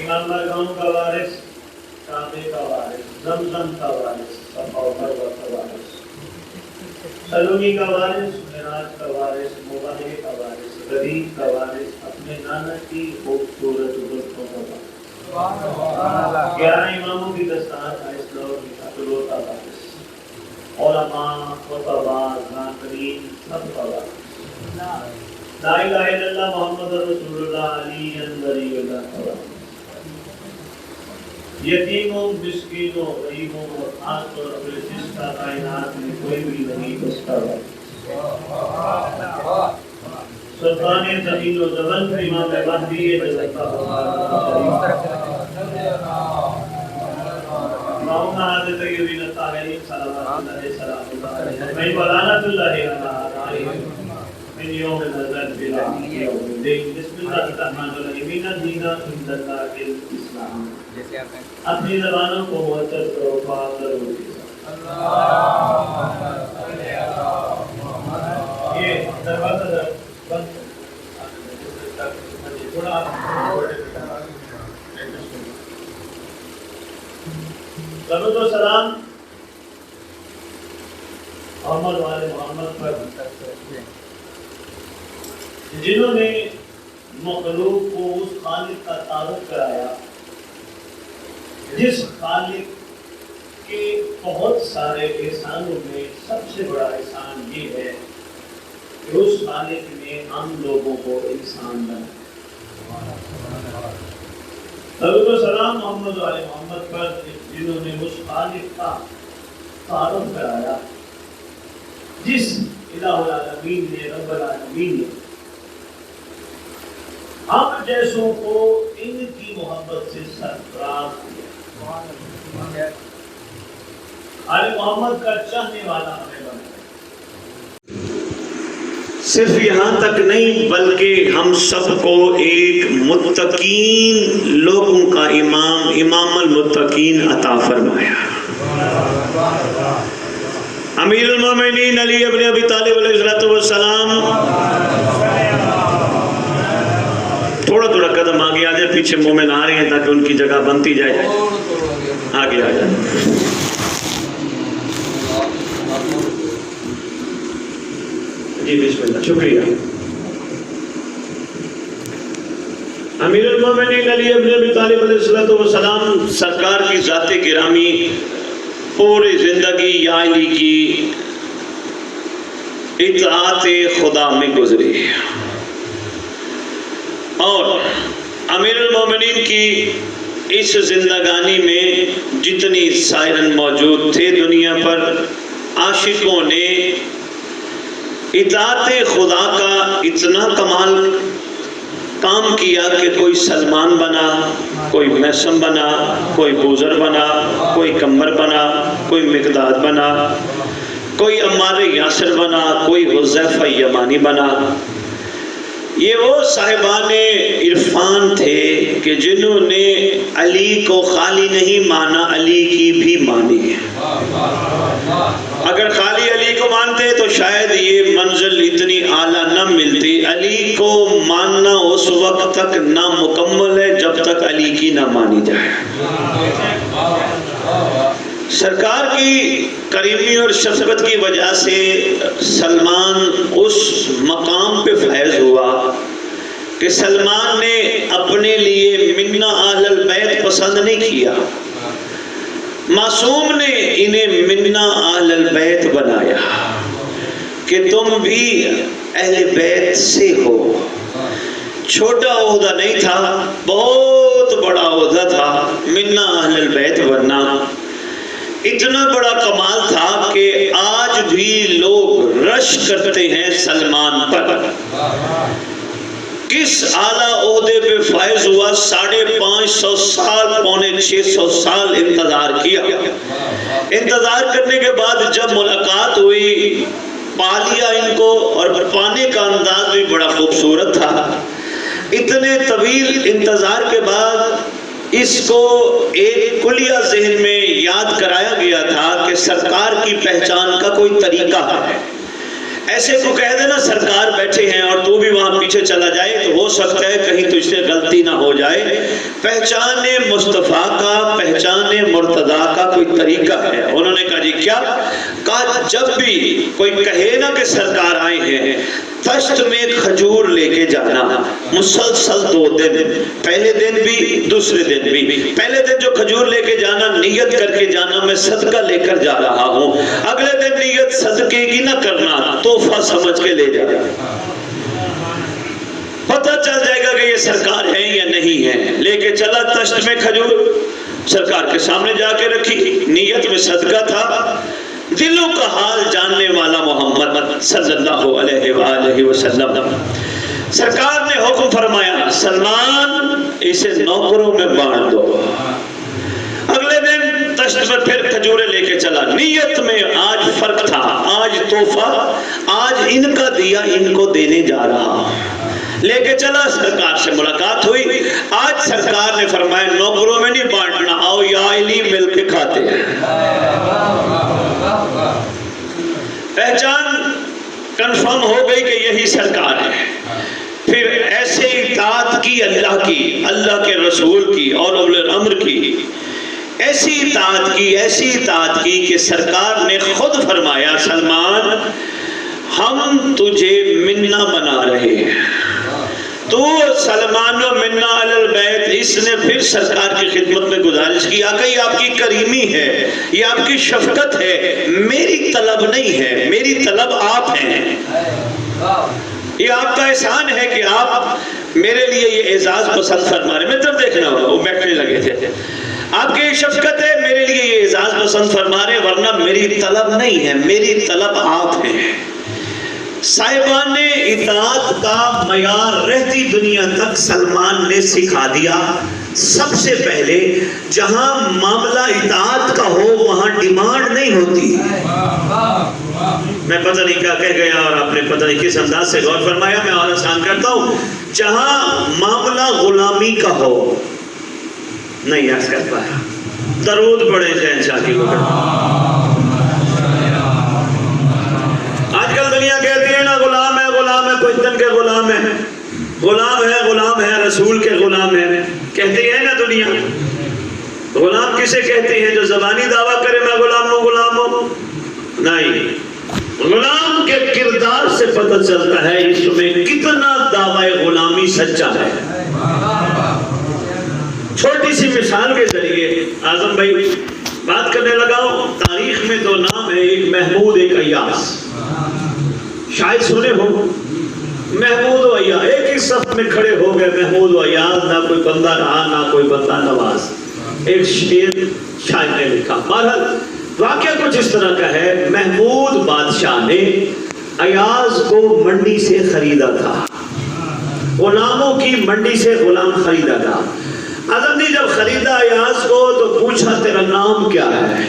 امام برگاؤں کا وارث، کعبے کا وارث، زمزم کا وارث، صفا و مروہ کا وارث، سلونی کا وارث، معراج کا وارث، مباحے کا وارث، غریب کا وارث، اپنے نانا کی خوبصورت زلفوں کا وارث، 11 اماموں کی دستار کا اس دور میں اکلوتا وارث، علماء، خطباء، ذاکرین، سب کا وارث، لا الہ الا اللہ محمد رسول اللہ علی ولی اللہ کا وارث، یتیموں، مسکینوں، غریبوں اور خاص طور پر جس کا کائنات میں کوئی بھی نہیں اس کا وارث، سلطان زمین و زمن امام مہدی جزا اللہم حضرت طیبین الطاہرین صلوات اللہ سلام اللہ علیہ ولعنۃ اللہ علیہ من یوم نزل بلا یوم الدین بسم اللہ الرحمن الرحیم الدین عند اللہ الاسلام اپنی زبانوں کو معطر کرو پاک کرو یہ دروازہ بند تھوڑا درود و سلام محمد والے محمد پر جنہوں نے مخلوق کو اس خالق کا تعارف کرایا جس خالق کے بہت سارے احسانوں میں سب سے بڑا احسان یہ ہے کہ اس خالق نے ہم لوگوں کو انسان بنایا۔ درود و سلام محمد والے محمد پر جنہوں نے اس خالق کا تعارف کرایا جس الہ العالمین نے، رب العالمین نے ہم جیسوں کو ان کی محبت سے سرفراز کیا، آل محمد کا چاہنے والا ہمیں بنا۔ صرف یہاں تک نہیں بلکہ ہم سب کو ایک متقین لوگوں کا امام، امام المتقین عطا فرمایا۔ امیر المومنین علی ابن ابی طالب علیہ السلام تھوڑا تھوڑا قدم آگے آ جائے، پیچھے مومن آ رہے ہیں تاکہ ان کی جگہ بنتی جائے، آگے آ جائے۔ جی بسم اللہ، شکریہ۔ امیر المومنین علی ابن ابی طالب علیہ السلام سرکار کی ذات گرامی پوری زندگی یعنی کی اطاعت خدا میں گزری، اور امیر المومنین کی اس زندگانی میں جتنی سائرن موجود تھے دنیا پر، عاشقوں نے اطاعت خدا کا اتنا کمال کام کیا کہ کوئی سلمان بنا، کوئی میسم بنا، کوئی بوزر بنا، کوئی کمر بنا، کوئی مقداد بنا، کوئی عمار یاسر بنا، کوئی حذیفہ یمانی بنا۔ یہ وہ صاحبان عرفان تھے کہ جنہوں نے علی کو خالی نہیں مانا، علی کی بھی مانی۔ اگر خالی علی کو مانتے تو شاید یہ منزل اتنی اعلیٰ نہ ملتی۔ علی کو ماننا اس وقت تک نامکمل ہے جب تک علی کی نہ مانی جائے۔ سرکار کی کریمی اور شفقت کی وجہ سے سلمان اس مقام پہ فیض ہوا کہ سلمان نے اپنے لیے منا اہل البیت پسند نہیں کیا، معصوم نے انہیں منا اہل البیت بنایا کہ تم بھی اہل بیت سے ہو۔ چھوٹا عہدہ نہیں تھا، بہت بڑا عہدہ تھا منا اہل البیت بننا۔ اتنا بڑا کمال تھا کہ آج بھی لوگ رش کرتے ہیں سلمان پر۔ کس اعلیٰ عہدے پہ فائز ہوا؟ 550 سال، پونے 600 سال انتظار کیا۔ انتظار کرنے کے بعد جب ملاقات ہوئی، پا لیا ان کو، اور پانے کا انداز بھی بڑا خوبصورت تھا۔ اتنے طویل انتظار کے بعد اس کو ایک کلیہ ذہن میں یاد کرایا گیا تھا کہ سرکار کی پہچان کا کوئی طریقہ ہے۔ ایسے کو کہہ دینا سرکار بیٹھے ہیں اور تو بھی وہاں پیچھے چلا جائے تو ہو سکتا ہے کہیں تجھ سے غلطی نہ ہو جائے۔ پہچان مصطفیٰ کا، پہچان مرتضیٰ کا کوئی طریقہ ہے؟ انہوں نے کہا جی کیا؟ کہا جب بھی کوئی کہے نا کہ سرکار آئے ہیں، تشت میں کھجور لے کے جانا، مسلسل 2 دن، پہلے دن بھی دوسرے دن بھی۔ پہلے دن جو کھجور لے کے جانا، نیت کر کے جانا میں صدقہ لے کر جا رہا ہوں، اگلے دن نیت صدقے کی نہ کرنا، تحفہ سمجھ کے لے جانا، پتہ چل جائے گا کہ یہ سرکار ہے یا نہیں ہے۔ لے کے چلا تشت میں کھجور، سرکار کے سامنے جا کے رکھی، نیت میں صدقہ تھا، دلوں کا حال جاننے والا محمد صلی اللہ علیہ وآلہ وسلم۔ سرکار نے حکم فرمایا سلمان اسے نوکروں میں بانٹ دو۔ اگلے دن تشت میں پھر کھجوریں لے کے چلا، نیت میں آج فرق تھا، آج تحفہ آج ان کا دیا ان کو دینے جا رہا، لے کے چلا، سرکار سے ملاقات ہوئی، آج سرکار نے فرمایا نوکروں میں نہیں بانٹنا، آؤ یا علی مل کے کھاتے ہیں۔ پہچان کنفرم ہو گئی کہ یہی سرکار ہے۔ پھر ایسے اطاعت کی اللہ کی، اللہ کے رسول کی اور اولو الامر کی، ایسی اطاعت کی کہ سرکار نے خود فرمایا سلمان ہم تجھے منا بنا رہے ہیں، تو سلمان و منا علی البیت۔ اس نے پھر سرکار کی خدمت میں گزارش کی، آقا یہ آپ کی کریمی ہے، یہ آپ کی شفقت ہے، میری طلب نہیں ہے، میری طلب آپ ہیں، یہ آپ کا احسان ہے کہ آپ میرے لیے یہ اعزاز پسند فرما رہے۔ میں طرف دیکھنا ہوا، وہ بیٹھنے لگے تھے، آپ کی شفقت ہے، میرے لیے یہ اعزاز پسند فرما رہے، ورنہ میری طلب نہیں ہے، میری طلب آپ ہیں۔ صاحبان اطاعت کا معیار رہتی دنیا تک سلمان نے سکھا دیا۔ سب سے پہلے جہاں معاملہ اطاعت کا ہو وہاں ڈیمانڈ نہیں ہوتی۔ میں پتہ نہیں کیا کہہ گیا اور آپ نے پتہ نہیں کس انداز سے غور فرمایا، میں اور آسان کرتا ہوں، جہاں معاملہ غلامی کا ہو، نہیں عرض کر پایا، درود پڑے جائیں شاہی کو۔ آج کل دنیا کہتی ہے نا غلام ہے، غلام ہے، کوئی تن کے غلام ہے، غلام ہے، رسول کے غلام ہے، کہتی ہے نا دنیا۔ غلام کسے کہتے ہیں؟ جو زبانی دعویٰ کرے میں غلام ہوں، نہیں، غلام کے کردار سے پتہ چلتا ہے اس میں کتنا دعوی غلامی سچا ہے۔ چھوٹی سی مثال کے ذریعے اعظم بھائی بات کرنے لگا ہوں، تاریخ میں 2 نام ہیں، ایک محمود ایک ایاز، شاید سنے ہو، محمود و ایاز ایک ہی صف میں کھڑے ہو گئے، محمود و ایاز، نہ کوئی بندہ رہا نہ کوئی بندہ نواز۔ ایک شعر شاعر نے لکھا، بہرحال واقعہ کچھ اس طرح کا ہے، محمود بادشاہ نے ایاز کو منڈی سے خریدا تھا، غلاموں کی منڈی سے غلام خریدا تھا۔ اعظم نے جب خریدا ایاز کو تو پوچھا تیرا نام کیا ہے؟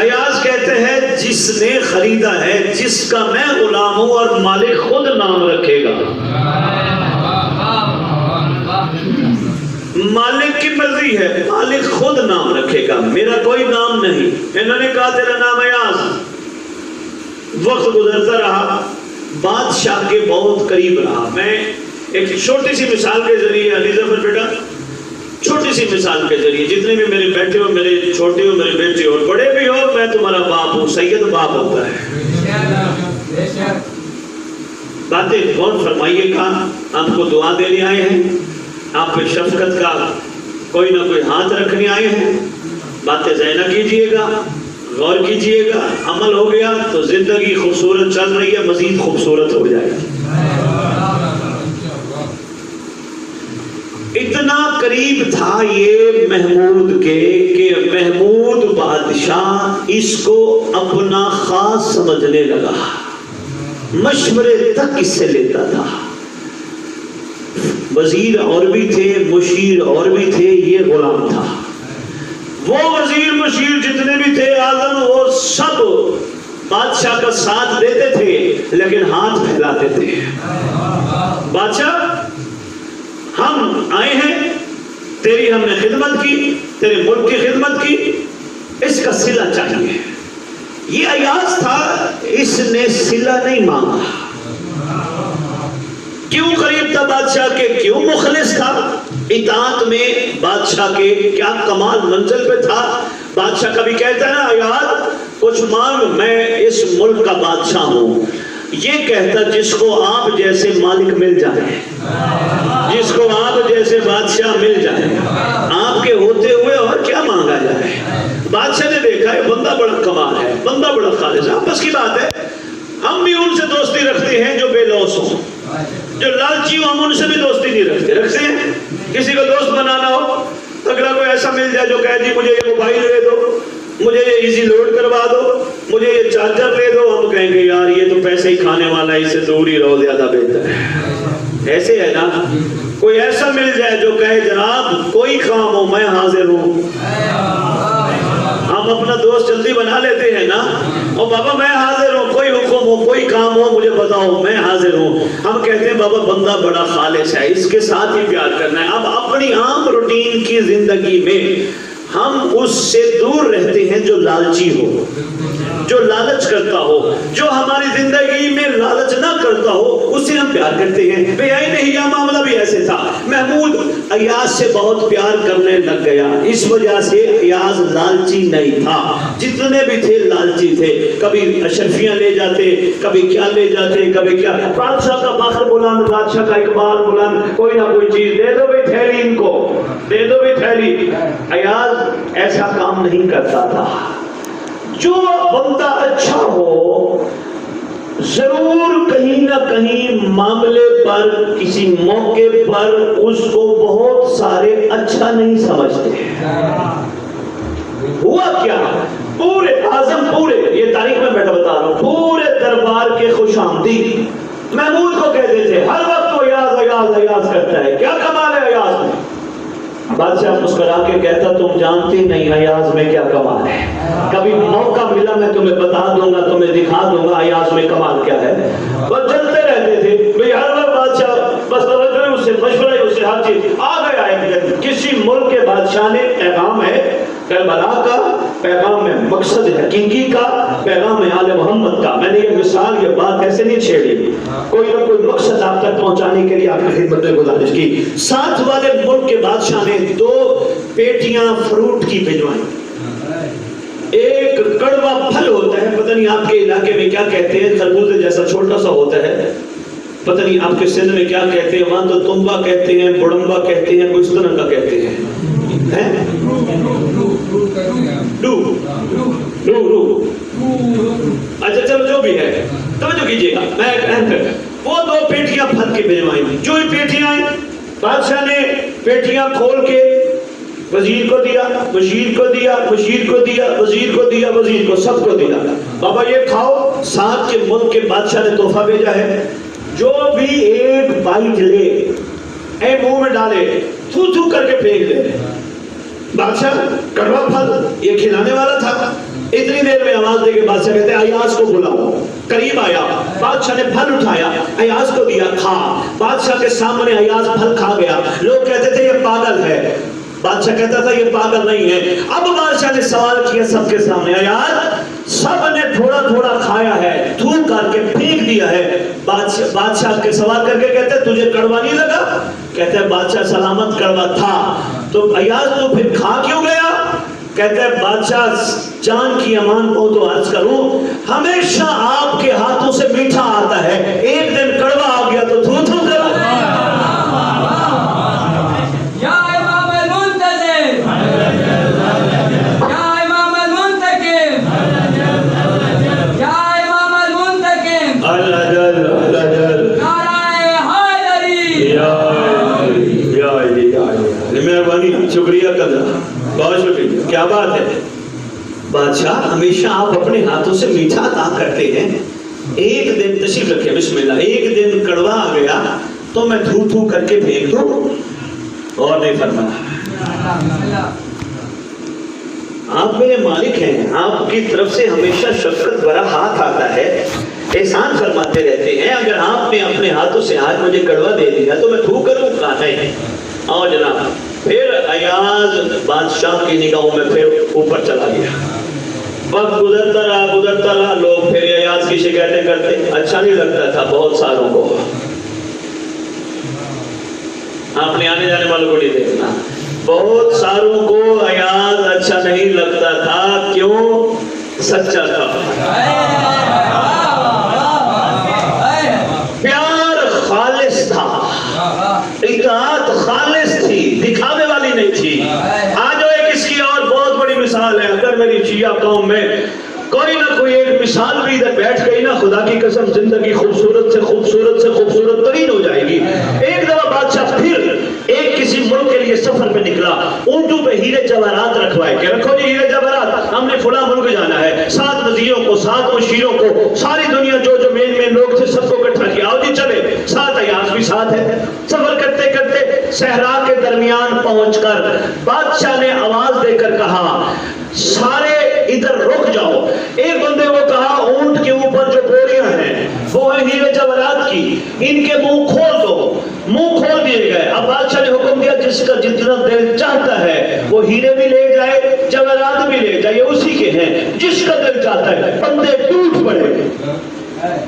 ایاز کہتے ہیں جس نے خریدا ہے، جس کا میں غلام ہوں اور مالک خود نام رکھے گا، مالک کی مرضی ہے، مالک خود نام رکھے گا، میرا کوئی نام نہیں۔ انہوں نے کہا تیرا نام ایاز۔ وقت گزرتا رہا، بادشاہ کے بہت قریب رہا۔ میں ایک چھوٹی سی مثال کے ذریعے، علی ظفر بیٹا، چھوٹی سی مثال کے ذریعے، جتنے بھی میرے بیٹے ہو، میرے چھوٹے ہو، میرے بیٹے ہو، بڑے بھی ہو، میں تمہارا باپ ہوں، سید باپ ہوتا ہے۔ باتیں غور فرمائیے گا، آپ کو دعا دینے آئے ہیں، آپ پہ شفقت کا کوئی نہ کوئی ہاتھ رکھنے آئے ہیں، باتیں ضائع نہ کیجئے گا، غور کیجئے گا، عمل ہو گیا تو زندگی خوبصورت چل رہی ہے، مزید خوبصورت ہو جائے گی۔ اتنا قریب تھا یہ محمود کے کہ محمود بادشاہ اس کو اپنا خاص سمجھنے لگا، مشورے تک اس سے لیتا تھا۔ وزیر اور بھی تھے، مشیر اور بھی تھے، یہ غلام تھا۔ وہ وزیر مشیر جتنے بھی تھے اعظم، وہ سب بادشاہ کا ساتھ دیتے تھے لیکن ہاتھ پھیلاتے تھے، بادشاہ ہم آئے ہیں، تیری ہم نے خدمت کی، تیرے ملک کی خدمت کی، اس کا صلہ چاہیے۔ یہ ایاز تھا، اس نے صلہ نہیں مانگا۔ کیوں قریب تھا بادشاہ کے، کیوں مخلص تھا؟ اطاعت میں بادشاہ کے کیا کمال منزل پہ تھا. بادشاہ کبھی کہتا ہے نا یار کچھ مانگ میں اس ملک کا بادشاہ ہوں. یہ کہتا جس کو آپ جیسے مالک مل جائے, جس کو آپ جیسے بادشاہ مل جائے, آپ کے ہوتے ہوئے اور کیا مانگا جائے. بادشاہ نے دیکھا ہے بندہ بڑا کمال ہے, بندہ بڑا خالص ہے. آپس کی بات ہے, ہم بھی ان سے دوستی رکھتے ہیں جو بے لوث ہوں, جو لالچی ہوں ہم ان سے بھی دوستی نہیں رکھتے. رکھتے ہیں کسی کو دوست بنانا ہو, اگلا کوئی ایسا مل جائے جو کہے جی مجھے یہ موبائل دے دو, مجھے یہ ایزی لوڈ کروا دو, مجھے یہ چارجر لے دو, ہم کہیں گے یار یہ تو پیسے ہی کھانے والا ہے, اس سے دور ہی رہو زیادہ بہتر ہے. ایسے ہے نا, کوئی ایسا مل جائے جو کہے جناب کوئی کام ہو میں حاضر ہوں. ہم اپنا دوست جلدی بنا لیتے ہیں نا, اور بابا میں حاضر ہوں, کوئی حکم ہو کوئی کام ہو مجھے بتاؤ میں حاضر ہوں. ہم کہتے ہیں بابا بندہ بڑا خالص ہے, اس کے ساتھ ہی پیار کرنا ہے. اب اپنی عام روٹین کی زندگی میں ہم اس سے دور رہتے ہیں جو لالچی ہو, جو لالچ کرتا ہو, جو ہماری زندگی میں لالچ نہ کرتا ہو, اس سے ہم پیار کرتے ہیں. بے نہیں یہ معاملہ بھی ایسے تھا. محمود ایاز سے بہت پیار کرنے لگ گیا, اس وجہ سے ایاز لالچی نہیں تھا. جتنے بھی تھے لالچی تھے, کبھی اشرفیاں لے جاتے, کبھی کیا لے جاتے, کبھی کیا. بادشاہ کا فخر بلند, بادشاہ کا اقبال بلند, کوئی نہ کوئی چیز دے دو بھائی تھیلی, ان کو دے دو بھائی تھیلی. ایاز ایسا کام نہیں کرتا تھا. جو بندہ اچھا ہو ضرور کہیں نہ کہیں معاملے پر کسی موقع پر اس کو بہت سارے اچھا نہیں سمجھتے. ہوا کیا, پورے اعظم پورے یہ تاریخ میں بیٹھا بتا رہا ہوں, پورے دربار کے خوش آمدید محمود کو کہتے تھے ہر وقت وہ ایاز ایاز ایاز کرتا ہے, کیا کمال ہے ایاز میں. بادشاہ مسکرا کے کہتا تم جانتے نہیں ایاز میں کیا کمال ہے, کبھی موقع ملا میں تمہیں بتا دوں گا, تمہیں دکھا دوں گا ایاز میں کمال کیا ہے. بس چلتے رہتے تھے بھئی ہر وقت بادشاہ بس توجہ ہے, اس سے مشورہ ہے, اس سے ہر چیز. آ گیا ایک دن کسی ملک کے بادشاہ نے پیغام ہے کربلا کا, پیغام میں مقصد حقیقی کا, پیغام ہے آل محمد کا. میں نے یہ مثال یہ بات ایسے نہیں چھیڑی, کوئی نہ کوئی مقصد آپ تک پہنچانے کے لیے آپ کی خدمت میں گزارش کی. ساتھ والے ملک کے بادشاہ نے 2 پیٹیاں فروٹ کی بھجوائیں. ایک کڑوا پھل ہوتا ہے, پتہ نہیں آپ کے علاقے میں کیا کہتے ہیں, خربوزے جیسا چھوٹا سا ہوتا ہے, پتہ نہیں آپ کے سندھ میں کیا کہتے ہیں, وہاں تو تمبا کہتے ہیں, بڑمبا کہتے ہیں, کچھ طرح کا کہتے ہیں. اچھا چلو جو بھی ہے توجہ کیجیے گا, میں ایک اہم کر. وہ 2 پیٹیاں پھل کی بھجوائیں. جو ہی پیٹیاں آئیں بادشاہ نے پیٹیاں کھول کے وزیر کو دیا, وزیر کو دیا, وزیر کو دیا, وزیر کو دیا, وزیر کو, سب کو دیا. بابا یہ کھاؤ. ساتھ کے ملک کے بادشاہ نے تحفہ بھیجا ہے, جو بھی ایک بائٹ لے اے منہ میں ڈالے تھو تھو کر کے پھینک دے. بادشاہ کڑوا پھل یہ کھلانے والا تھا. اتنی دیر میں آواز دے کے بادشاہ کہتے ہیں ایاز کو بلاؤ. قریب آیا, بادشاہ نے پھل اٹھایا, ایاز کو دیا, کھا. بادشاہ کے سامنے ایاز پھل کھا گیا. لوگ کہتے تھے یہ پاگل ہے, بادشاہ کہتا تھا یہ پاگل نہیں ہے. اب بادشاہ نے سوال کیا سب کے سامنے, ایاز سب نے تھوڑا تھوڑا کھایا ہے, تھو کر کے پھینک دیا ہے. بادشاہ کے سوال کر کے کہتے تجھے کڑوا نہیں لگا؟ کہتے ہیں بادشاہ سلامت کڑوا تھا. تو ایاز تو پھر کھا کیوں گیا؟ کہتے ہیں بادشاہ جان کی امان کو تو عرض کروں, ہمیشہ آپ کے ہاتھوں سے میٹھا آتا ہے, ایک دن کڑوا آ گیا تو تھو تھو کرو. یا امام المنتظر, یا امام المنتقم, یا امام المنتقم, اللہ جل اللہ جل نعرہ حیدری. مہربانی, شکریہ قدر, بہت شکریہ. کیا بات ہے, بادشاہ ہمیشہ آپ اپنے ہاتھوں سے میٹھا عطا کرتے ہیں, ایک دن تشریف رکھے بسم اللہ, ایک دن کڑوا آ گیا تو میں تھو تھو کر کے پھینک دوں. اور نہیں فرمایا آپ میرے مالک ہیں, آپ کی طرف سے ہمیشہ شفقت بھرا ہاتھ آتا ہے, احسان فرماتے رہتے ہیں. اگر آپ نے اپنے ہاتھوں سے آج مجھے کڑوا دے دیا تو میں تھو کروں کہا نہیں. آؤ جناب. پھر ایاز بادشاہ کی نگاہوں میں پھر اوپر چلا گیا. وقت گزرتا رہا, لوگ پھر ایاز کی شکایتیں کرتے, اچھا نہیں لگتا تھا بہت سالوں کو. اپنے آنے جانے والوں کو نہیں دیکھنا. بہت ساروں کو ایاز اچھا نہیں لگتا تھا, کیوں؟ سچا تھا, پیار خالص تھا, اطاعت خالص تھی, دکھاوے والی نہیں تھی. آج ایک اس کی اور بہت بڑی مثال ہے. اگر میری شیعہ قوم میں کوئی نہ کوئی ایک مثال بھی ادھر بیٹھ گئی نا, خدا کی قسم زندگی خوبصورت سے خوبصورت سے خوبصورت ترین ہو جائے گی. ایک دفعہ بادشاہ پھر ایک کسی ملک کے لیے سفر پہ نکلا, اونٹوں پہ ہیرے جواہرات رکھوائے کہ رکھو جی ہیرے جواہرات, ہم نے فلاں ملک جانا ہے. 7 وزیروں کو, 7 مشیروں کو, ساری دنیا جو مین لوگ تھے سب کو اکٹھا کیا, آؤ جی چلے. 7 ایاز بھی ساتھ ہے. سفر کرتے کرتے صحرا کے درمیان پہنچ کر بادشاہ نے آواز دے کر کہا سارے ادھر رک جاؤ. ایک بندے کو کہا اونٹ کے اوپر جو بوریاں ہیں وہ ہیں ہیرے جواہرات کی, ان کے منہ کھول دو. منہ کھول دیے گئے. اب بادشاہ نے حکم دیا جس کا جتنا دل چاہتا ہے وہ ہیرے بھی لے جائے, جواہرات بھی لے جائے, یہ اسی کے ہیں. جس کا دل چاہتا ہے. بندے ٹوٹ پڑے,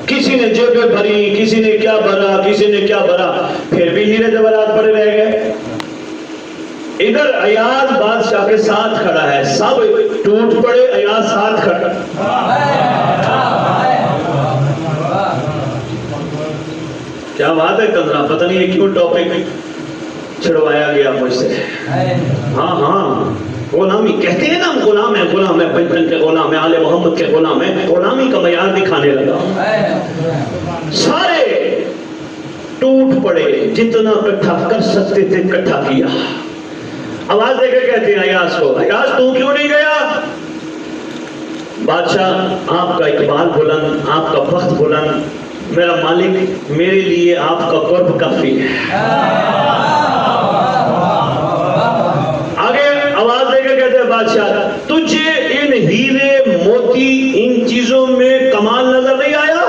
کسی نے جیبیں بھری, کسی نے کیا بھرا, کسی نے کیا بھرا, پھر بھی ہیرے جواہرات پڑے رہ گئے. ادھر ایاز بادشاہ کے ساتھ کھڑا ہے, سب ٹوٹ پڑے, ایاز ساتھ کھڑا. کیا بات ہے کندرا, پتہ نہیں کیوں ٹاپک چھڑوایا گیا مجھ سے. ہاں غلامی کہتے ہیں نا, ہم غلام ہیں, غلام ہے, بچپن کے غلام ہیں, آل محمد کے غلام ہیں. غلامی کا معیار دکھانے لگا. سارے ٹوٹ پڑے, جتنا اکٹھا کر سکتے تھے اکٹھا کیا. آواز دے کے کہتے ہیں ایاز کو, ایاز تو کیوں نہیں گیا؟ بادشاہ آپ کا اقبال بلند, آپ کا بخت بلند, میرا مالک, میرے لیے آپ کا قرب کافی ہے. آگے آواز دے کے کہتے ہیں بادشاہ تجھے ان ہیرے موتی ان چیزوں میں کمال نظر نہیں آیا؟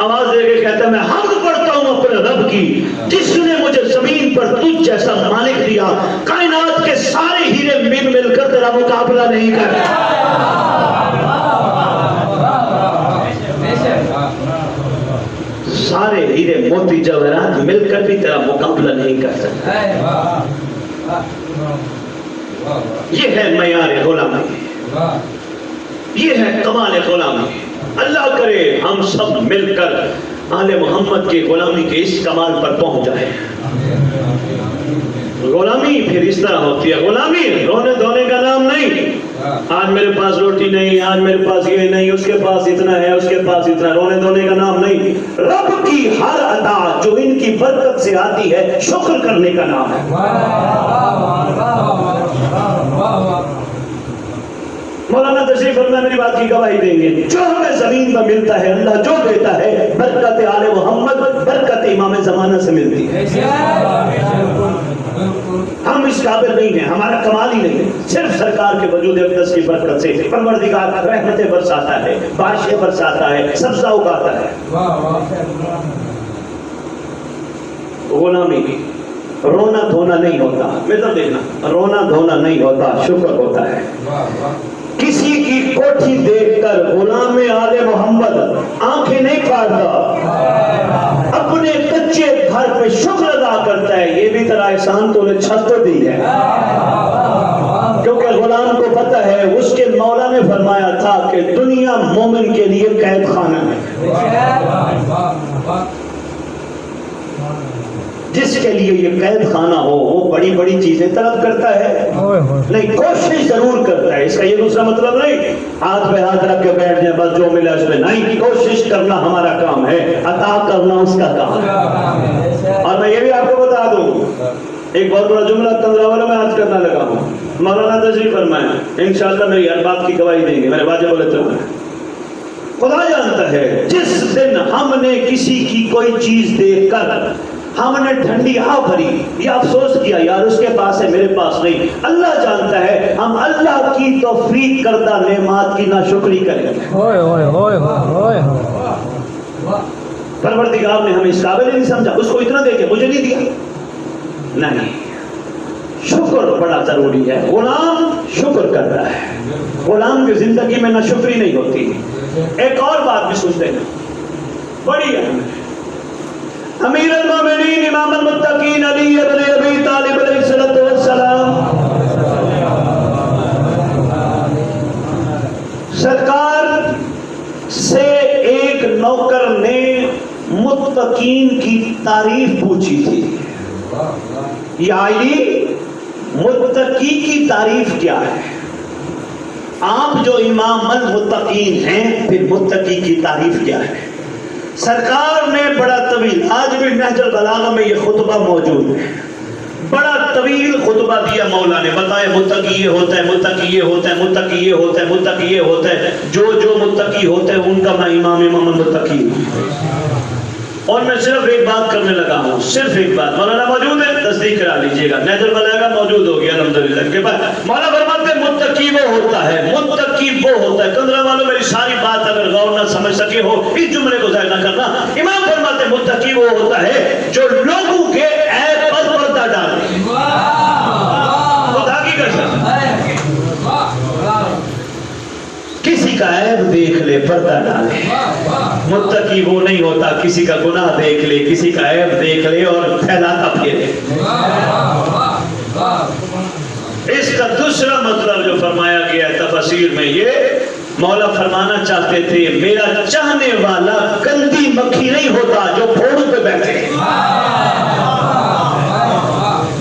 آواز دے کے کہتا ہے میں حمد پڑھتا ہوں اپنے رب کی جس نے مجھے زمین پر تجھ جیسا مالک دیا. کائنات کے سارے ہیرے مل کر تیرا مقابلہ نہیں کر. سارے ہیرے موتی جواہرات مل کر بھی تیرا مقابلہ نہیں کر سکتے. یہ ہے معیار غلامی, یہ ہے کمال غلامی. اللہ کرے ہم سب مل کر آل محمد کی غلامی کے اس کمال پر پہنچ جائے. غلامی پھر اس طرح ہوتی ہے. غلامی رونے دھونے کا نام نہیں. آج میرے پاس روٹی نہیں, آج میرے پاس یہ نہیں, اس کے پاس اتنا ہے, اس کے پاس اتنا. رونے دھونے کا نام نہیں. رب کی ہر عطا جو ان کی برکت سے آتی ہے شکر کرنے کا نام ہے. مولانا تشریف فرما میری بات کی گواہی دیں گے. جو ہمیں زمین پر ملتا ہے اللہ جو دیتا ہے برکت آل محمد, برکت امام زمانہ سے ملتی ہے. ہم اس قابل نہیں ہیں, ہمارا کمال ہی نہیں ہے, صرف سرکار کے وجود اقدس کی برکت سے پروردگار رحمتیں برساتا ہے, بارشیں برساتا ہے, سبزہ اگاتا ہے. غلامی رونا دھونا نہیں ہوتا. میرا دیکھنا, رونا دھونا نہیں ہوتا, شکر ہوتا ہے. کسی کی کوٹھی دیکھ کر غلام آل محمد آنکھیں نہیں پھاڑتا, اپنے کچے گھر پہ شکر ادا کرتا ہے. یہ بھی تیرا احسان تو نے چھت تو دی ہے, کیونکہ غلام کو پتہ ہے اس کے مولا نے فرمایا تھا کہ دنیا مومن کے لیے قید خانہ ہے. جس کے لیے یہ قید خانہ ہو وہ بڑی بڑی چیزیں طلب کرتا ہے نہیں, کوشش ضرور کرتا ہے. اس کا یہ دوسرا مطلب نہیں ہاتھ پہ ہاتھ رکھ کے بیٹھ جائے بس جو ملا اس میں نہیں. کوشش کرنا ہمارا کام ہے, عطا کرنا اس کا کام ہے. اور میں یہ بھی آپ کو بتا دوں, ایک بہت بڑا جملہ تنظراولا میں آج کرنا لگا ہوں. مولانا تشریف فرمائیں, انشاءاللہ میری ہر بات کی گواہی دیں گے. میرے واجب بولے تو خدا جانتا ہے جس دن ہم نے کسی کی کوئی چیز دیکھ کر ہم نے ٹھنڈی آ بھری یا افسوس کیا یار اس کے پاس ہے میرے پاس نہیں, اللہ جانتا ہے ہم اللہ کی توفیق کردہ نعمات کی ناشکری کریں. پروردگار نے ہمیں اس قابل نہیں سمجھا, اس کو اتنا دے کے مجھے نہیں دیا. نہیں, شکر بڑا ضروری ہے. غلام شکر کرتا ہے, غلام کی زندگی میں ناشکری نہیں ہوتی. ایک اور بات بھی سنتے ہیں, بڑی اہم ہے. امیر المومنین امام المتقین علی ابن ابی طالب علیہ السلام سرکار سے ایک نوکر نے متقین کی تعریف پوچھی تھی، یا علی متقی کی تعریف کیا ہے؟ آپ جو امام المتقین ہیں، پھر متقی کی تعریف کیا ہے؟ سرکار نے بڑا طویل، آج بھی نہج البلاغہ میں یہ خطبہ موجود ہے، بڑا طویل خطبہ دیا مولا نے، بتائے متقی یہ ہوتا ہے، متقی یہ ہوتا ہے، متقی یہ ہوتا ہے، متقی یہ ہوتا ہے، جو جو متقی ہوتے ہیں ان کا میں امام المتقی ہوں۔ اور میں صرف ایک بات کرنے لگا ہوں، صرف ایک بات، مولانا موجود ہے تصدیق کرا لیجئے گا، نہج البلاغہ موجود ہوگی الحمدللہ کے بعد۔ مولا فرماتے ہیں متقی وہ ہوتا ہے، متقی وہ ہوتا ہے، کندرہ والوں میری ساری بات اگر غور نہ سمجھ سکے ہو اس جملے کو ضائع نہ کرنا۔ امام فرماتے ہیں متقی وہ ہوتا ہے جو لوگوں کے عیب پر پردہ ڈالے، خدا کی قسم کسی کا عیب دیکھ لے پردہ ڈالے۔ متقی وہ نہیں ہوتا کسی کا گناہ دیکھ لے، کسی کا عیب دیکھ لے اور پھیلاتا پھیرے۔ اس کا دوسرا مطلب جو فرمایا گیا ہے تفسیر میں، یہ مولا فرمانا چاہتے تھے میرا چاہنے والا گندی مکھی نہیں ہوتا جو پھولوں پہ بیٹھے،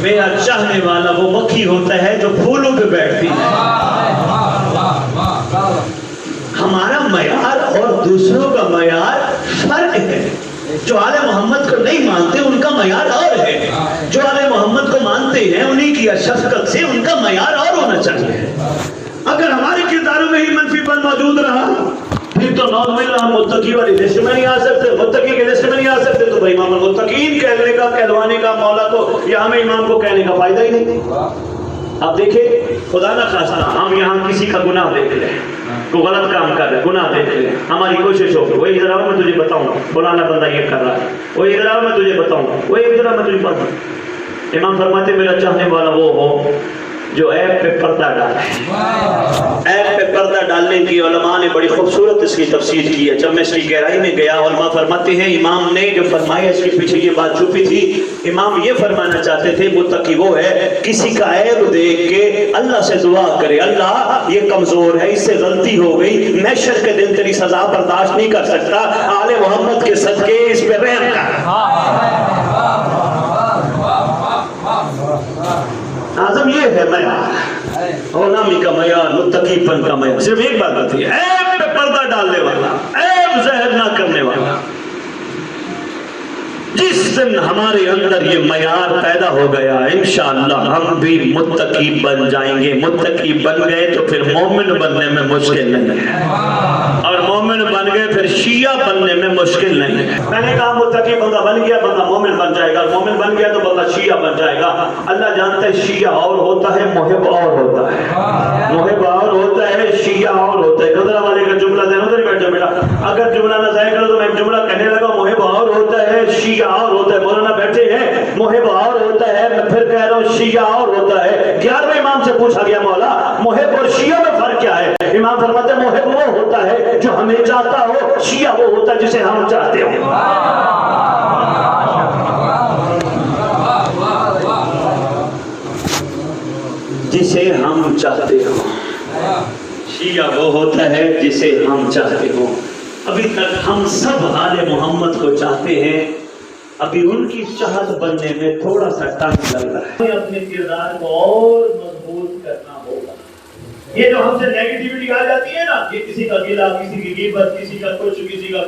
میرا چاہنے والا وہ مکھی ہوتا ہے جو پھولوں پہ بیٹھتی ہے۔ ہمارا معیار اور دوسروں کا معیار فرق ہے۔ جو آل محمد کو نہیں مانتے ان کا معیار اور ہے، جو آل محمد کو مانتے ہیں انہی کی شفقت سے ان کا معیار اور ہونا چاہیے۔ اگر ہمارے کرداروں میں ہی منفی پن موجود رہا پھر تو نوز باللہ ہم متقی والی لسٹ میں نہیں آ سکتے، متقی کے لسٹ میں نہیں آ سکتے، تو بھائی امام المتقین کہنے کا، کہلوانے کا مولا کو یا ہمیں امام کو کہنے کا فائدہ ہی نہیں۔ آپ دیکھیں خدا نہ خواستہ ہم یہاں کسی کا گناہ دیکھ لیں، کوئی غلط کام کر رہے گناہ دیکھ لیں، ہماری کوشش ہوگی وہ ادھر آؤ میں تجھے بتاؤں گا فلانا بندہ یہ کر رہا ہے، وہ ادھر آؤ میں تجھے بتاؤں گا، وہ ادھر آؤ میں تجھے بتاؤں گا۔ امام فرماتے میرا چاہنے والا وہ ہو جو عیب پہ پردہ ڈالے۔ عیب پہ پردہ ڈالنے کی علماء نے بڑی خوبصورت اس کی تفسیر کی ہے۔ جب میں اس کی گہرائی میں گیا، علماء فرماتے ہیں امام نے جو فرمایا اس کے پیچھے یہ بات چھپی تھی، امام یہ فرمانا چاہتے تھے متقی وہ ہے کسی کا عیب دیکھ کے اللہ سے دعا کرے، اللہ یہ کمزور ہے، اس سے غلطی ہو گئی، محشر کے دن تیری سزا برداشت نہیں کر سکتا، آل محمد کے صدقے اس پہ رحم کر۔ اعظم یہ ہے معیار، غلامی کا معیار، متقی پن کا معیار۔ صرف ایک بات بتائیے، عیب پہ پردہ ڈالنے والا، عیب ظاہر نہ کرنے والا۔ جس دن ہمارے اندر یہ معیار پیدا ہو گیا انشاءاللہ ہم بھی متقی بن جائیں گے۔ متقی بن گئے تو پھر مومن بننے میں مشکل نہیں ہے، اور مومن بن گئے پھر شیعہ بننے میں مشکل نہیں ہے۔ میں نے کہا متقی بندہ بن گیا بندہ مومن بن جائے گا، مومن بن گیا تو بندہ شیعہ بن جائے گا۔ اللہ جانتا ہے شیعہ اور ہوتا ہے، محب اور ہوتا ہے، محب اور ہوتا ہے، شیعہ اور ہوتا ہے۔ گدرا والے کا جملہ دینا ادھر بیٹھ جا بیٹا، اگر جملہ نہ ضائع کرو تو میں جملہ کہنے لگا محب اور ہوتا ہے، شیعہ اور ہوتا ہے۔ مولانا بیٹھے ہیں محب اور ہوتا ہے، میں پھر کہہ رہا ہوں شیعہ اور ہوتا ہے۔ 11ویں امام سے پوچھا گیا مولا محب اور شیعہ میں فرق کیا ہے؟ امام فرماتے ہیں محب وہ ہوتا ہے جو ہمیں چاہتا ہو، شیعہ وہ ہوتا ہے جسے ہم چاہتے ہو۔ جسے ہم چاہتے ہو، شیعہ وہ ہوتا ہے جسے ہم چاہتے ہو۔ ابھی تک ہم سب آل محمد کو چاہتے ہیں، ابھی ان کی چاہت بننے میں تھوڑا سا ٹائم لگ رہا ہے۔ اپنے کردار کو اور مضبوط کرنا ہوگا۔ یہ جو ہم سے نیگیٹیوٹی آ جاتی ہے نا، یہ کسی کا گلا، کسی کی غیبت، کسی کا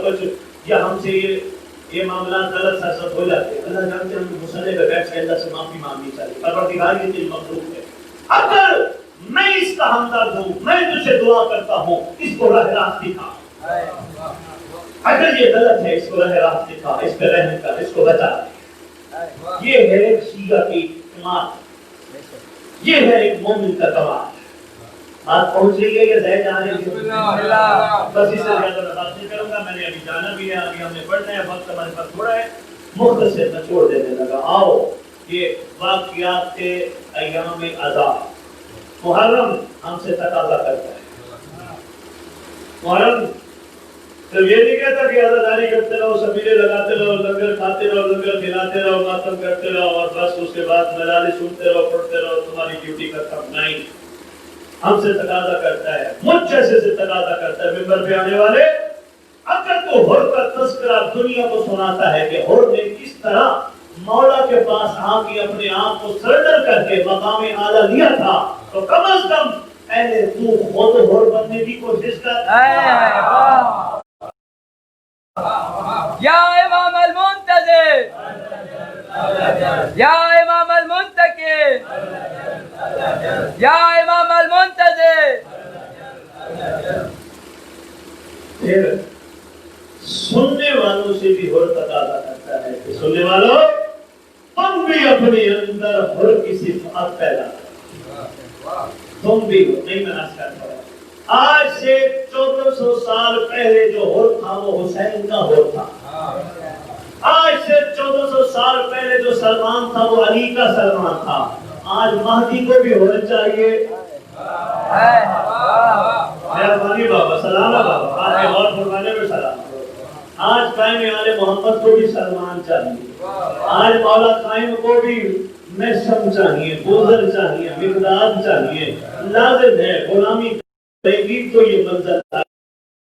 کچھ، یا ہم سے یہ معاملات غلط سرزد ہو جاتے ہیں، اللہ جانتے ہیں ہم مسئلے پہ بیٹھ کے اللہ سے معافی مانگنی چاہیے۔ پروردگار یہ دل مخلوق ہے، اگر میں اس کا ہمدرد ہوں، میں تجھے دعا کرتا ہوں، اس کو راہ راست دکھا، اگر یہ غلط ہے اس کو راہ راست دکھا، اس پہ رحم کر، اس کو بچا۔ یہ ہے شیعہ کی ایمان، یہ ہے ایک مومن کا کمال۔ بات پہنچ رہی ہے یا زہر جا رہی ہے؟ بس اس سے زیادہ میں بات نہیں کروں گا، میں نے ابھی جانا بھی ہے، ابھی ہم نے پڑھنا ہے، وقت ہمارے پاس تھوڑا ہے، مختصر میں چھوڑ دینے لگا۔ آؤ یہ واقعات کے ایام عذاب، محرم ہم سے تقاضا کرتا ہے، محرم تو یہ نہیں کہتا کہ عزاداری کرتے رہو، سبیلے لگاتے رہو، لنگر کھاتے رہو، لنگر کھلاتے رہو، ماتم کرتے رہو اور بس اس کے بعد مجالس سنتے رہو، پڑھتے رہو، تمہاری ڈیوٹی ختم. نہیں، ہم سے تقاضا کرتا ہے، مجھ جیسے سے تقاضا کرتا ہے ممبر پہ آنے والے، اگر تو حر کا تذکرہ دنیا کو سناتا ہے کہ حر نے کس طرح مولا کے پاس آ کے اپنے آپ کو سرنڈر کر کے مقام اعلیٰ لیا تھا، تو کم از کم پہلے تو خود حر بننے کی کوشش کر. یا امام المنتظر، یا امام المنتقم، یا امام المنتظر. پھر سننے والوں سے بھی حر تقاضا کرتا ہے کہ سننے والوں تم بھی اپنے اندر حر کی صفات پیدا کرو. تم بھی ہو، نہیں مناس کرتا. آج سے 1400 سال پہلے جو حر تھا وہ حسین کا حر تھا. آج سے 1400 سال پہلے جو سلمان تھا وہ علی کا سلمان تھا. آج مہدی کو بھی ہونا چاہیے. مہربانی بابا، سلام بابا، آج کے اور فرمانے میں سلام. آج قائم آل محمد کو بھی سلمان چاہیے. آج مولا قائم کو بھی محشم چاہیے، بوزر چاہیے، مقداد چاہیے. لازم ہے غلامی گی تو یہ منزل ہے.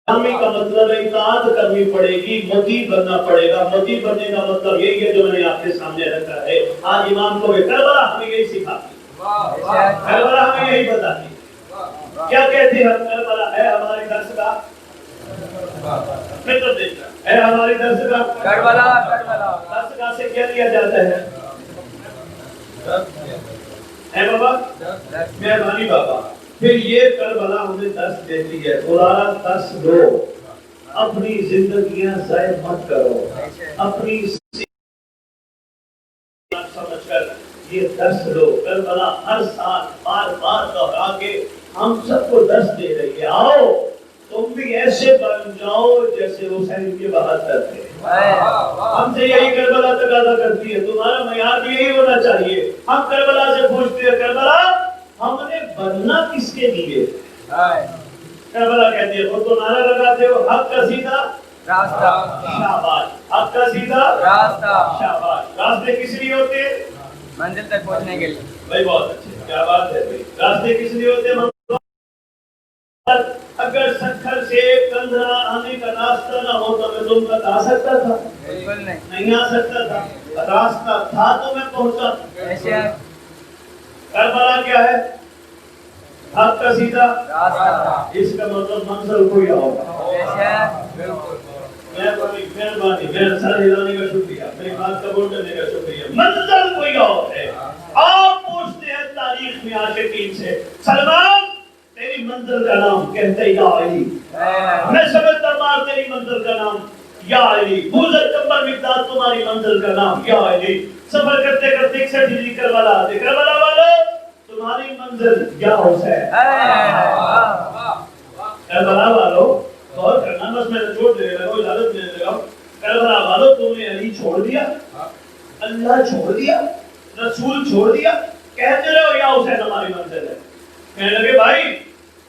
غلامی کا مطلب اطاعت کرنی پڑے گی، مطیع بننا پڑے گا. مطیع بننے کا مطلب یہی ہے جو میں نے آپ کے سامنے رکھا ہے. آج امام کو کربلا ہمیں یہی سکھاتی، کربلا ہمیں یہی بتاتی. کیا کہتی ہے کربلا؟ ہے ہماری درس کا فکر دیکھنا ہے، ہماری درس کا کربلا. کربلا درس کا سے کیا لیا جاتا ہے؟ ہے بابا، مہربانی بابا. پھر یہ کربلا ہمیں درس دیتی ہے، قرآن درس دو. اپنی زندگیاں ضائع مت کرو، اپنی سمجھ کر یہ درس دو. کربلا ہر سال بار بار دہرا کے ہم سب کو درس دے رہی ہے. آؤ تم بھی ایسے بن جاؤ جیسے حسین کے بہادر تھے. ہم سے یہی کربلا تقاضا کرتی ہے، تمہارا معیار بھی یہی ہونا چاہیے. ہم کربلا سے پوچھتے ہیں کربلا ہم نے بننا کس کے لیے؟ کربلا کہتی ہے خود تو نعرہ لگاتے ہو حق کا سیدھا راستہ، شاباش، حق کا سیدھا راستہ. شاباش. راستے کس لیے ہوتے ہیں؟ منزل تک پہنچنے کے لیے. بھائی بہت اچھے، کیا بات ہے بھائی. راستے کس لیے ہوتے ہیں؟ اگر سکھر سے کندھرا آنے کا راستہ نہ ہو تو میں تم تک آ سکتا تھا؟ بالکل نہیں. نہیں آ سکتا تھا. راستہ تھا تو میں پہنچا. ایسے ہے کربلا کیا ہے؟ حق کا سیدھا راستہ. اس کا مطلب منزل کوئی ہوگا. ایسے ہے بالکل. مہربانی، میرا سر ہلانے کا شکریہ، میری بات قبول کرنے کا شکریہ. منزل کوئی اور ہے. آپ پوچھتے ہیں تاریخ میں عاشقین سے سلمان تیری منزل کا نام، کہتے یا علی. میں سمجھتا مار تیری منزل کا نام یا علی. بوزر کمبر مقداد تمہاری منزل کا نام یا علی. سفر کرتے کرتے 61 ہجری کربلا آتے. کربلا والو تمہاری منزل یا حسین. کربلا والو غور کرنا، بس میں نے چھوڑ دے رہا ہوں، اجازت دینے لگا ہوں. کربلا والو تم نے علی چھوڑ دیا، اللہ چھوڑ دیا، رسول چھوڑ دیا، کہتے رہو یا حسین ہماری منزل ہے. کہنے لگے بھائی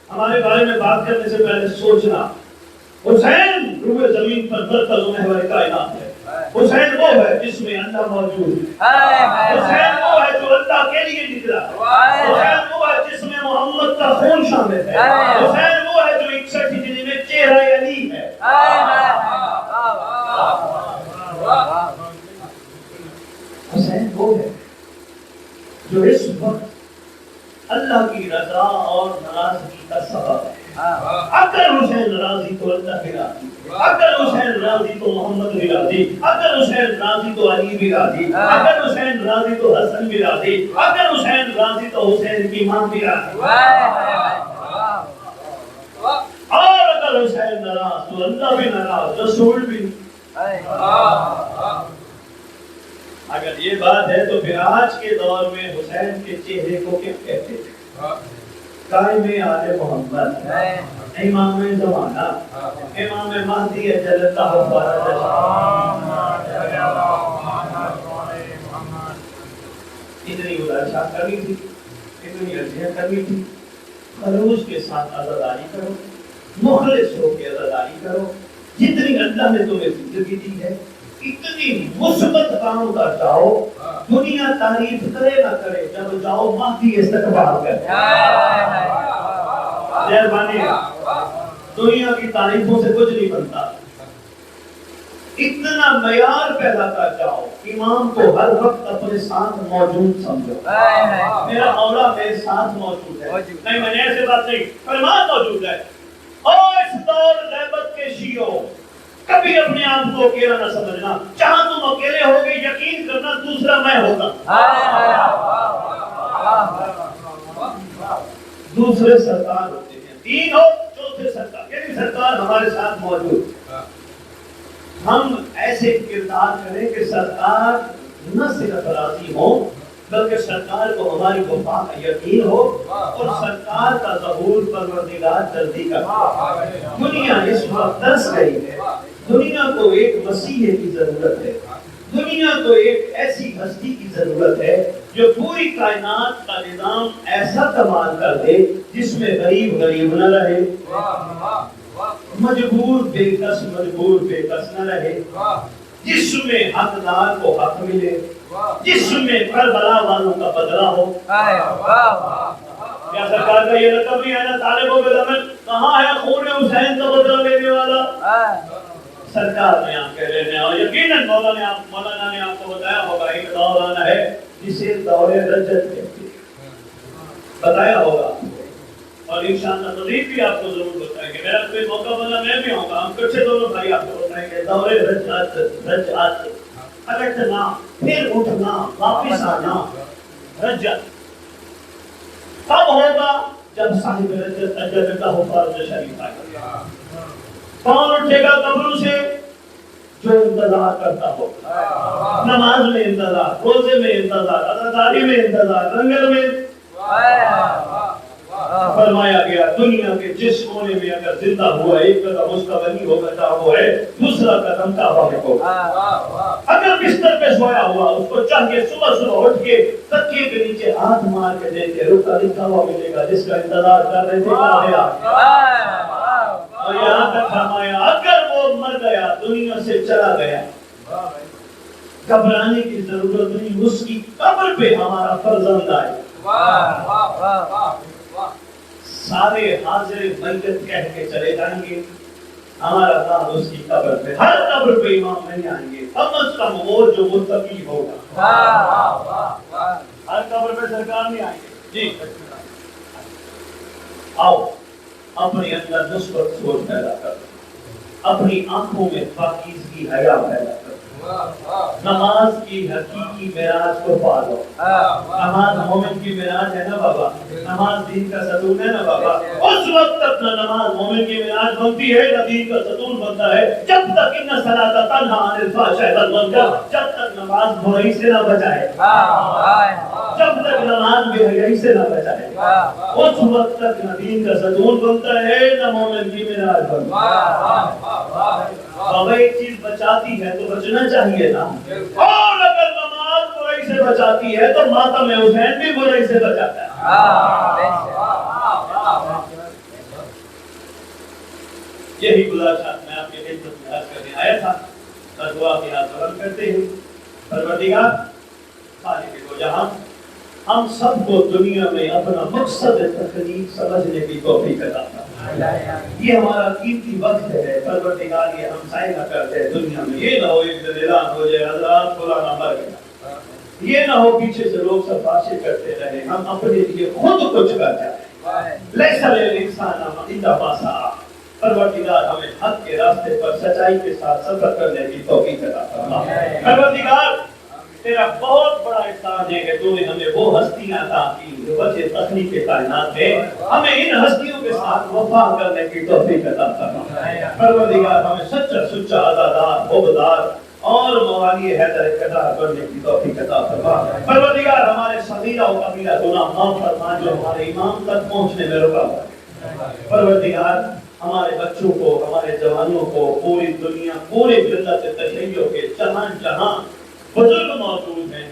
ہمارے بارے میں بات کرنے سے پہلے سوچنا. حسین روح زمین پر مرکز و محور کائنات ہے. حسین وہ ہے جس میں اللہ موجود ہے. حسین وہ ہے جو اللہ کے لیے نکلا. حسین وہ ہے جس میں محمد کا خون شامل ہے. حسین وہ ہے جو 61 ہجری میں چہرہ علی ہے. حسین وہ ہے جو اس وقت اللہ کی رضا اور ناراضگی کا سبب ہے. اگر حسین راضی تو اللہ بھی راضی، اگر حسین راضی تو محمد بھی راضی، اگر حسین راضی تو علی بھی راضی، اگر حسین راضی تو حسن بھی راضی، اگر حسین راضی تو حسین کی ماں بھی راضی. اور اگر حسین ناراض تو اللہ بھی ناراض، رسول بھی. اگر یہ بات ہے تو پھر آج کے دور میں حسین کے چہرے کو کیا کہتے ہیں؟ قائم آل محمد، امام زمانہ، امام مہدی اجل اللہ فرجہ. اتنی گزارشات کرنی تھی، اتنی عرضیاں کرنی تھی. خلوص کے ساتھ عزاداری کرو، مخلص ہو کے عزاداری کرو. جتنی اللہ نے تمہیں زندگی دی ہے اتنی مثبت کام کر جاؤ، دنیا تعریف کرے نہ کرے، جب جاؤ مہدی استقبال کرے۔ مہربانی، دنیا کی تعریفوں سے کچھ نہیں بنتا، اتنا معیار پیدا کر جاؤ، امام کو ہر وقت اپنے ساتھ موجود سمجھو۔ میرا مولا میرے ساتھ موجود ہے، نہیں میں نے ایسے بات نہیں، فرمان موجود ہے۔ اور اس دور غیبت کے شیعوں کبھی اپنے آپ کو اکیلا نہ سمجھنا، جہاں تم اکیلے ہوگے یقین کرنا دوسرا میں ہوگا۔ دوسرے سرکار ہوتے ہیں، تین ہو چوتھے سرکار، یعنی سرکار ہمارے ساتھ موجود۔ ہم ایسے کردار کریں کہ سرکار نہ صرف راضی ہو بلکہ سرکار کو ہماری وفا کا یقین ہو اور سرکار کا ظہور پروردگار جلدی کرتا ہے۔ دنیا اس وقت ترس گئی ہے، دنیا کو ایک مسیح کی ضرورت ہے، دنیا کو ایک ایسی ہستی کی ضرورت ہے جو پوری کائنات کا نظام ایسا کمال کر دے جس میں غریب غریب نہ رہے، مجبور بے کس نہ رہے، جس میں حقدار کو حق ملے، جس میں کربلا والوں کا بدلہ ہو۔ کیا سرکار کا یہ لقب نہیں ہے نا طالبوں کے زمن، کہاں ہے خون حسین کا بدلہ لینے والا؟ سرکار نے آپ کہہ رہے ہیں، اور یقیناً مولانا نے آپ کو بتایا ہوگا ایک دور آنا ہے جسے دور رجت کہتے ہیں، بتایا ہوگا، اور انشاءاللہ مزید بھی آپ کو ضرور بتائیں گے۔ میرا کوئی موقع بنا میں بھی ہوں گا، ہم کچھ دونوں بھائی آپ کو بتائیں گے دور رجعت، پلٹنا پھر اٹھنا واپس آنا، رجعت کب ہوگا؟ جب صاحب رجعت اجل کا فرض شریف آئے گا۔ کون اٹھے گا قبروں سے؟ جو انتظار کرتا ہو، نماز میں انتظار، روزے میں انتظار، عزاداری میں انتظار، لنگر میں۔ فرمایا گیا دنیا کے جس کونے میں اگر زندہ ہوا ایک قدم اس کا بنی ہوگا جہاں وہ ہے، دوسرا قدم کعبہ میں ہوگا۔ اگر بستر پہ سویا ہوا اس کو چاہیے صبح اٹھ کے تکیے کے نیچے ہاتھ مار کے دیکھے رکا لکھا ملے گا جس کا انتظار کر رہے تھے اور یہاں تک فرمایا اگر وہ مر گیا دنیا سے چلا گیا گھبرانے کی ضرورت نہیں، اس کی قبر پہ ہمارا فرزند آئے، سارے حاضر میت کہہ کے چلے جائیں گے ہمارا نام اس کی قبر پہ، ہر قبر پہ امام نہیں آئیں گے، کم از کم وہ جو متقی ہوگا، ہر قبر پہ سرکار نہیں آئیں گے۔ جی آؤ اپنے اندر مثبت سوچ پیدا کرو، اپنی آنکھوں میں پاکیزگی حیا پیدا کرو، نماز کی حقیقی معراج کو پالو۔ نماز مومن کی معراج ہے نا بابا، نماز دین کا ستون ہے نا بابا، اس وقت تک نہ نماز مومن کی معراج بنتی ہے نہ دین کا ستون بنتا ہے جب تک ان صلاۃ تنہا عن الفحشاء والمنکر، جب تک نماز برائی سے نہ بچائے، جب تک نماز بے حیائی سے نہ بچائے، اس وقت تک نہ دین کا ستون بنتا ہے نہ مومن کی معراج بنتا ہے۔ بابا ایک چیز بچاتی ہے تو بچنا چاہیے نا، اور اگر نماز برائی سے بچاتی ہے تو ماتم حسین بھی برائی سے بچاتا ہے۔ یہی گزارش میں آپ کے خدمت میں عرض کرنے آیا تھا، اور دعا کی ہاتھ بلند کرتے ہیں۔ پروردگار خالق دو جہاں ہم سب کو دنیا میں اپنا مقصد تخلیق سمجھنے کی توفیق عطا فرمائے۔ یہ ہمارا قیمتی وقت ہے پروردگار، یہ ہم ضائع نہ کرتے دنیا میں، یہ نہ ہو ایک دن اعلان ہو جائے حضرات فلانا مر گیا، یہ نہ ہو پیچھے سے لوگ سب باتیں کرتے رہے، ہم اپنے لیے خود کچھ کر جائیں۔ لیس للانسان الا ما سعى، پروردگار ہمیں حق کے راستے پر سچائی کے ساتھ سفر کرنے کی توفیق عطا فرمائے۔ پروردگار تیرا بہت بڑا احسان ہے کہ تو نے ہمیں وہ ہستیاں عطا کی جو وجہ تخلیق کائنات ہے، ہمیں ان ہستیوں کے ساتھ وفا کرنے کی توفیق عطا فرما۔ پروردگار ہمیں سچا سچا عزادار حبدار اور موالی حیدر اقتدار کرنے کی توفیق عطا فرما۔ پروردگار ہمارے صغیرہ و کبیرہ گناہ معاف فرما جو ہمارے ایمان تک پہنچنے میں رکا ہوا ہے۔ پروردگار ہمارے بچوں کو، ہمارے جوانوں کو، پوری دنیا، پورے ملت تشیع کے جہاں جہاں بزرگ موجود ہیں،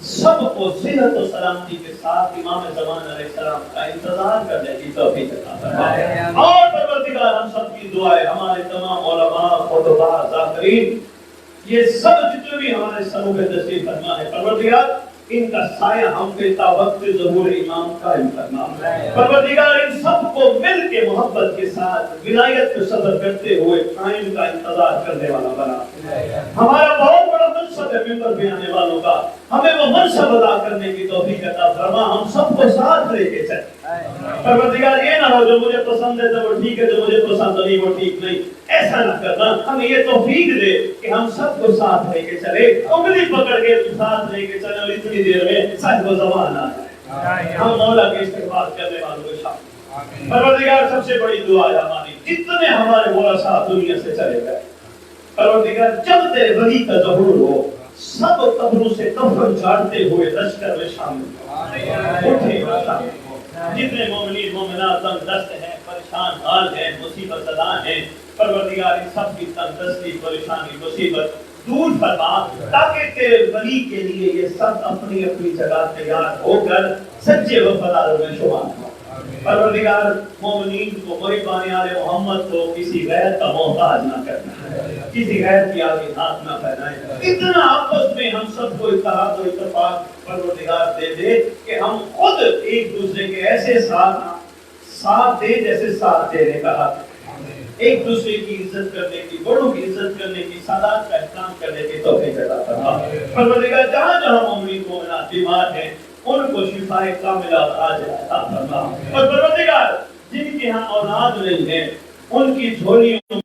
سب کو صحت و سلامتی کے ساتھ امام زمان علیہ السلام کا انتظار کرنے کی توفیق عطا فرمائے۔ اور پروردگار ہم سب کی کی دعا ہے ہمارے تمام علماء خطباء ذاکرین یہ سب جتنے بھی ہمارے سروں پہ تشریف فرما ہے پروردگار ان کا سایہ ہم پہ تا وقت ظہور امام قائم کرنا پروردگار ان سب کو مل کے محبت کے ساتھ ولایت کو صدر کرتے ہوئے قائم کا انتظار کرنے والا بنا ہمارا بہت بڑا منصب ہے ممبر پہ آنے والوں کا ہمیں وہ منصب ادا کرنے کی توفیق عطا فرما ہم سب کو ساتھ لے کے چلیں پروردگار یہ نہ ہو جو مجھے پسند ہے تو وہ ٹھیک ہے جو مجھے پسند نہیں وہ ٹھیک نہیں ایسا نہ کرنا ہمیں یہ توفیق دے کہ ہم سب کو ساتھ لے کے چلے انگلی پکڑ کے ساتھ لے کے چلے اور اتنی دیر میں سچ و زبان آ جائے ہم مولا کے استغفار کرنے والوں کو شامل پروردگار سب سے بڑی دعا ہے ہماری جتنے ہمارے مولا صاحب دنیا سے چلے گئے پروردگار جب تیرے ولی کا ظہور ہو سب قبروں سے کفن چاڑتے ہوئے لشکر میں شامل اٹھے جتنے مومنین مومنات تنگ دست ہیں پریشان حال ہیں مصیبت زدہ ہیں پروردگار ان سب کی تنگ دستی پریشانی مصیبت دور فرما تاکہ تیرے ولی کے لیے یہ سب اپنی اپنی جگہ تیار ہو کر سچے وفاداروں میں شمار ہوں پروردگار مومنین کو قریبان آل محمد کو کسی غیر کا محتاج نہ کرنا کسی غیر کی آگے ہاتھ نہ پھیلائیں اتنا آپس میں ہم سب کو اتحاد و اتفاق پروردگار دے دے کہ ہم خود ایک دوسرے کے ایسے ساتھ دے جیسے ساتھ دینے کا حق ایک دوسرے کی عزت کرنے کی بڑوں کی عزت کرنے کی سادات کا احترام کرنے کی توفیق عطا فرما پروردگار جہاں جہاں مومنین مومنات بیمار ہیں ان کو شفائے کاملہ عاجلہ عطا فرما اور پروردگار جن کے ہاں اولاد نہیں ہیں ان کی جھولیوں